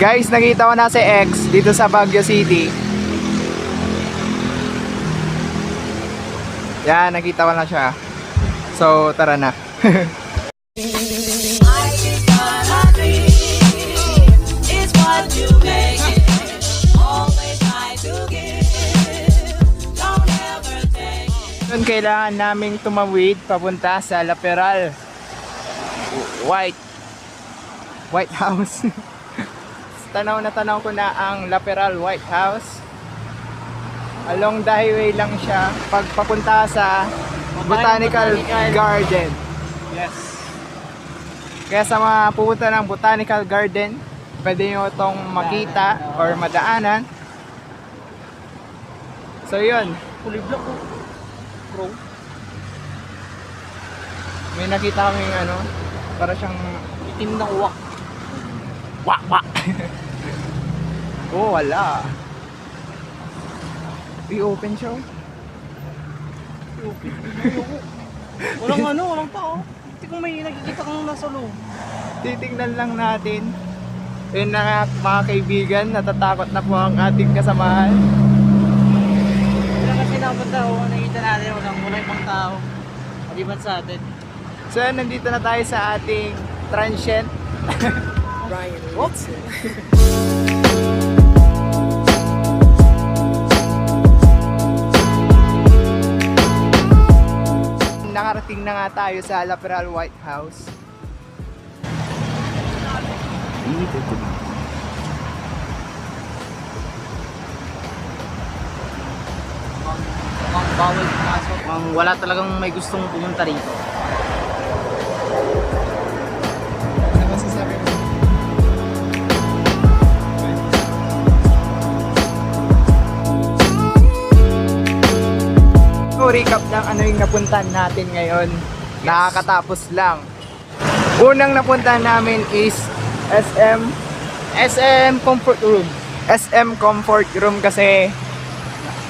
Guys, nakita ko na si X dito sa Baguio City. Yan, nakita ko na siya. So, tara na. Kailangan naming tumawid papunta sa Laperal White House. Tanaw na tanaw ko na ang Laperal White House. Along the highway lang siya pagpapunta sa Botanical Garden. Yes. Kaya sa mga pupunta ng Botanical Garden, pwede nyo itong makita or madaanan. So yun. Kuliblock ko. Bro. May nakita kaming ano, para siyang Itim na uwak. wak. Oh, wala. I-open siya. Walang tao. Hindi ko may nakikita kang nasa loob. Titingnan lang natin. Yun na mga kaibigan, natatakot na po ang ating kasamahan. Wala kasi napunta ko, nakikita natin walang ibang tao. Maliban sa atin. So nandito na tayo sa ating transient. Ryan Oops. Nakarating na nga tayo sa Laperal White House. Ang bawal pumasok. Wala talagang may gustong pumunta rito. Ano masasabi mo? So, recap lang ano yung napuntahan natin ngayon. Nakakatapos lang. Unang napuntahan namin is SM Comfort Room. SM Comfort Room kasi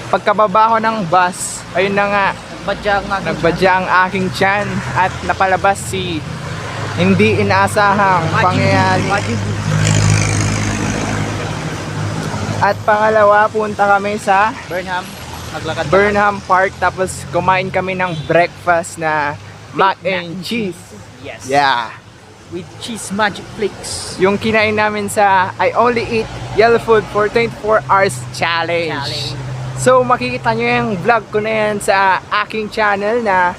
pagkababa ko ng bus, ayun na nga, nagbadya ang aking tiyan at napalabas si hindi inaasahang pangyayari. At pangalawa, punta kami sa Burnham Park, tapos kumain kami ng breakfast na mac and cheese. Yes. Yeah. With cheese magic flakes. Yung kinain namin sa I Only Eat Yellow Food for 24 Hours Challenge. So makikita nyo yung vlog ko na yan sa aking channel na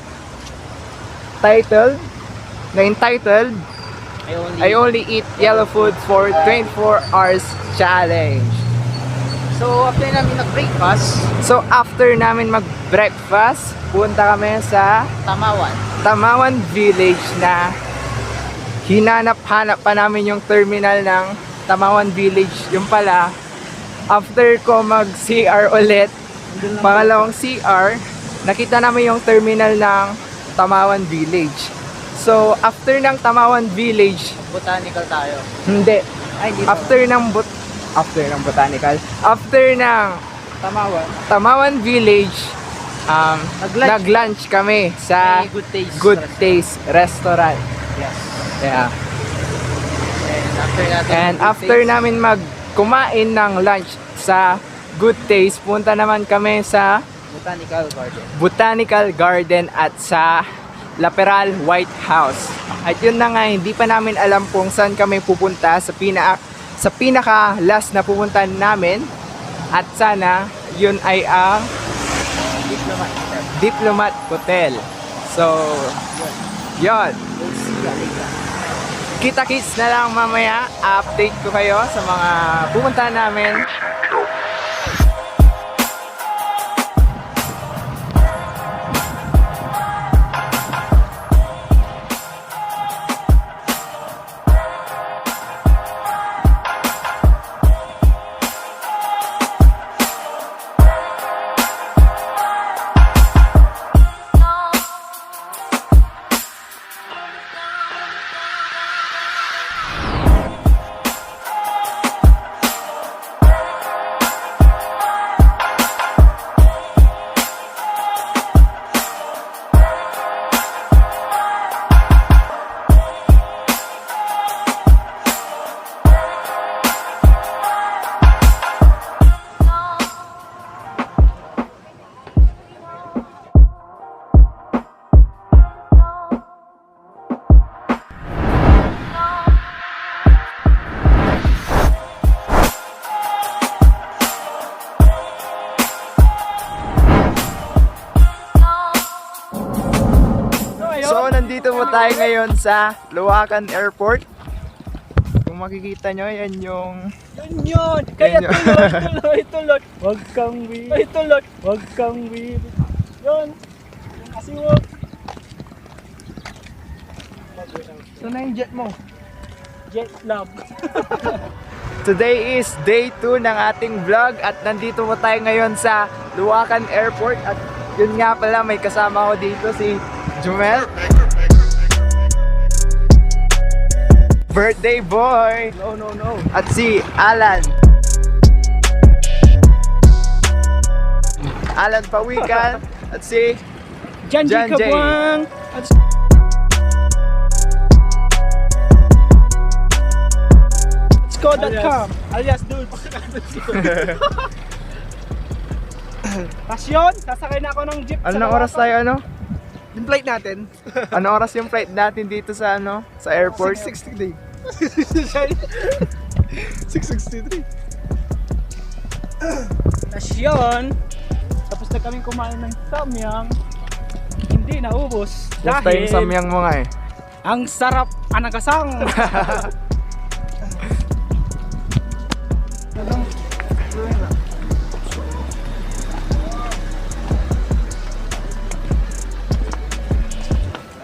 entitled I Only Eat Yellow Food for 24 Hours Challenge. So after namin nag-breakfast, Punta kami sa Tamawan Village na hinanap-hanap pa namin yung terminal ng Tamawan Village. Yung pala, after ko mag-CR ulit, pangalawang CR, nakita namin yung terminal ng Tamawan Village. So, after ng Tamawan Village, botanical tayo. hindi. Ay, hindi After ng botanical, after ng Tamawan Village, nag-lunch kami sa May Good Taste Restaurant. Yes. Yeah. And after namin kumain ng lunch sa Good Taste, punta naman kami sa Botanical Garden at sa Laperal White House. At yun na nga, hindi pa namin alam kung saan kami pupunta sa pinaka last na pupuntahan namin. At sana yun ay ang Diplomat Hotel. So, yun. Kita-kits na lang mamaya. Update ko kayo sa mga pupuntahan namin. Nandito po tayo ngayon sa Luwakan Airport. Kung makikita nyo, yan yung... Yun! Kaya Yan yun. tuloy! Huwag kang weird! Ay, tuloy! Huwag kang weird! Yun! Yung asiwag! Ito na yung jet mo. Jet love! Today is day 2 ng ating vlog at nandito po tayo ngayon sa Luwakan Airport at yun nga pala, may kasama ko dito si Jumel. Birthday boy! No. At si Alan. Alan Pawikan at si Janji Jan J. Kabuang! Let's go.com alias Dul Tasyon, sasakay na ako ng jeep sa Anong oras tayo ano? Yung flight natin. Anong oras yung flight natin dito sa ano? Sa airport? 6:60 day. 6:63. Tasyon, tapos na kaming kumain ng samyang. Hindi naubos Basta dahil yung samyang mo nga eh. ang sarap anagasang.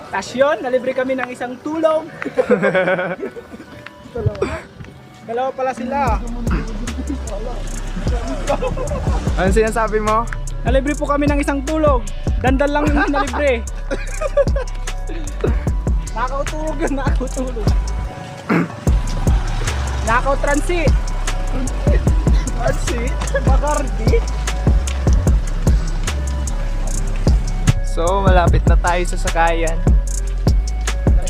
Tasyon, nalibre kami ng isang tulong. Dalawa pala sila. Ano sinasabi mo? Nalibre po kami ng isang tulog. Dandal lang yung nalibre. Nakautulog yun, nakautulog. Nakau-transit. Transit? Bagardi? So, malapit na tayo sa sakayan.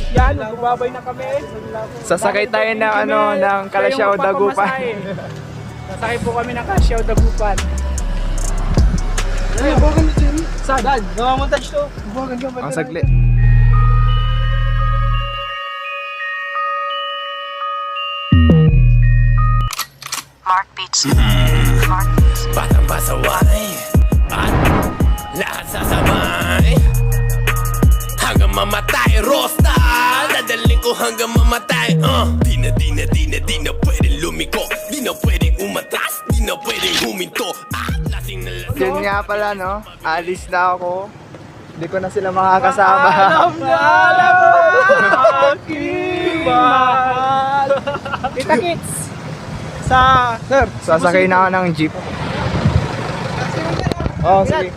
Yan, magbabay na kami. Sasakay tayo ng ano, ng Kalasyaw, Dagupan. Sasakay po kami ng Kalasyaw, Dagupan. Ay, bawagan na dyan. Saan? Dan, gawa montage to. Bawagan ka ba? Ang saglit. Mark Beats. Mark Beats. Batang pasaway at lahat sasabay hanggang mamatay. Rosta, dadaling ko hanggang mamatay. Di na pwedeng lumiko, di na pwedeng umatras, di na pwedeng huminto. Lasing na lasing. Yun nga pala no, alis na ako. Hindi ko na sila makakasama. Alam mo, aking mahal. Kita kits. Sa Sir, Sasakay na ako ng jeep. Oh, sige.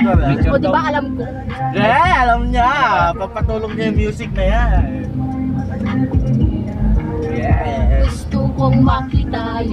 Unorthodox. O, di ba alam ko? alam niya. Papatulog niya yung music na yan. Gusto kong makita,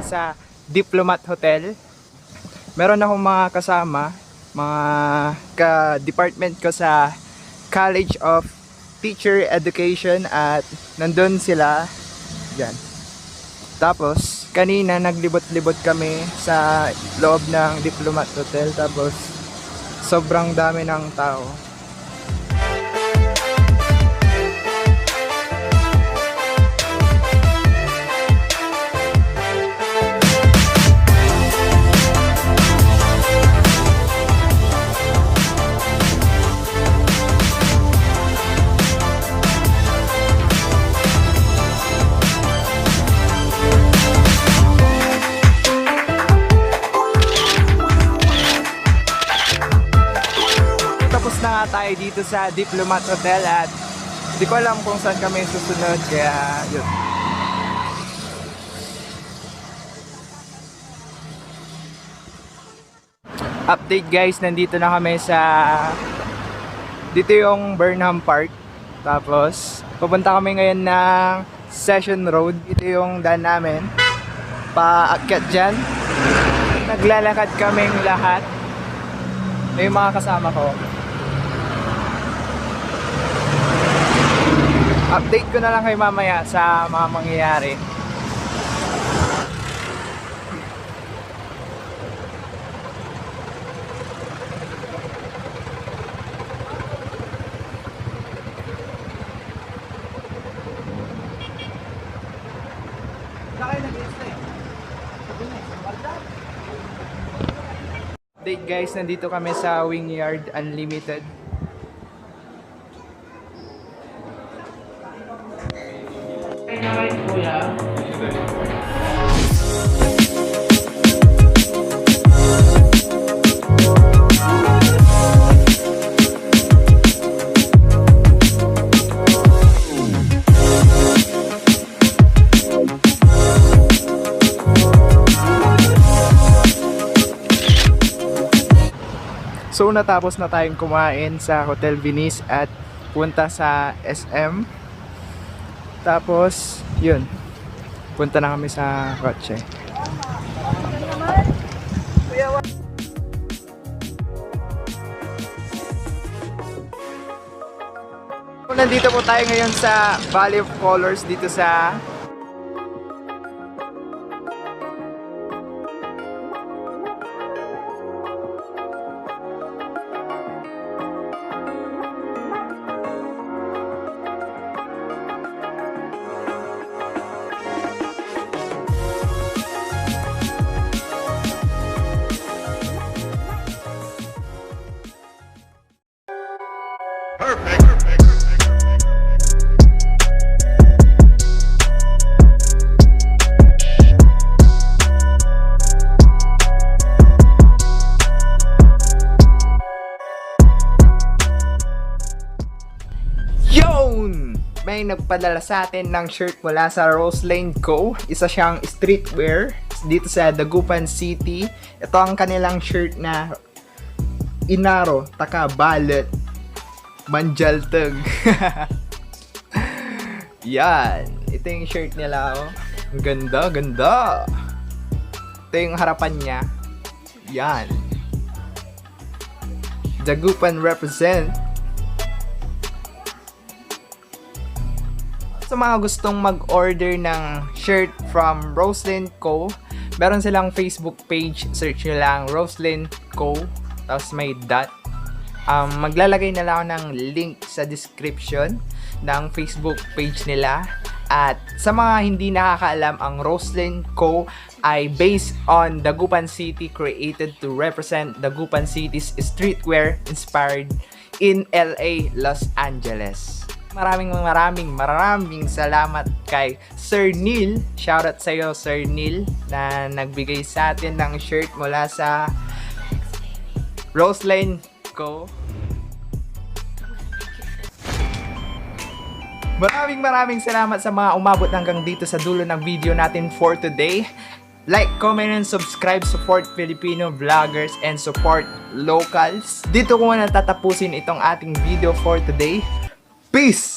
sa Diplomat Hotel. Meron akong mga kasama, mga ka-department ko sa College of Teacher Education at nandun sila. Yan. Tapos, kanina naglibot-libot kami sa loob ng Diplomat Hotel. Tapos, sobrang dami ng tao. Tapos na nga tayo dito sa Diplomat Hotel at di ko alam kung saan kami susunod, kaya yun. Update guys, nandito na kami sa dito yung Burnham Park. Tapos pupunta kami ngayon ng Session Road. Ito yung daan namin paakyat dyan. Naglalakad kaming lahat. May mga kasama ko. Update ko na lang kayo mamaya sa mga mangyayari. Update guys, nandito kami sa Wingyard Unlimited. So natapos na tayong kumain sa Hotel Venice at punta sa SM. Tapos yun, punta na kami sa kotse. Nandito po tayo ngayon sa Valley of Colors dito sa may nagpadala sa atin ng shirt mula sa Roselein Co. Isa siyang streetwear dito sa Dagupan City. Ito ang kanilang shirt na Inaro, taka balot, manjaltag. Yan. Ito yung shirt nila, oh. Ang ganda, ganda. Ito yung harapan niya. Yan. Dagupan represent. Sa mga gustong mag-order ng shirt from Roselein Co., meron silang Facebook page. Search nyo lang Roselein Co. Tapos may dot. Maglalagay na lang ako ng link sa description ng Facebook page nila. At sa mga hindi nakakaalam, ang Roselein Co. ay based on Dagupan City, created to represent Dagupan City's streetwear inspired in LA, Los Angeles. Maraming salamat kay Sir Neil. Shoutout sa iyo, Sir Neil, na nagbigay sa atin ng shirt mula sa Roselein Co. Maraming salamat sa mga umabot hanggang dito sa dulo ng video natin for today. Like, comment, and subscribe. Support Filipino vloggers and support locals. Dito ko na tatapusin itong ating video for today. Peace!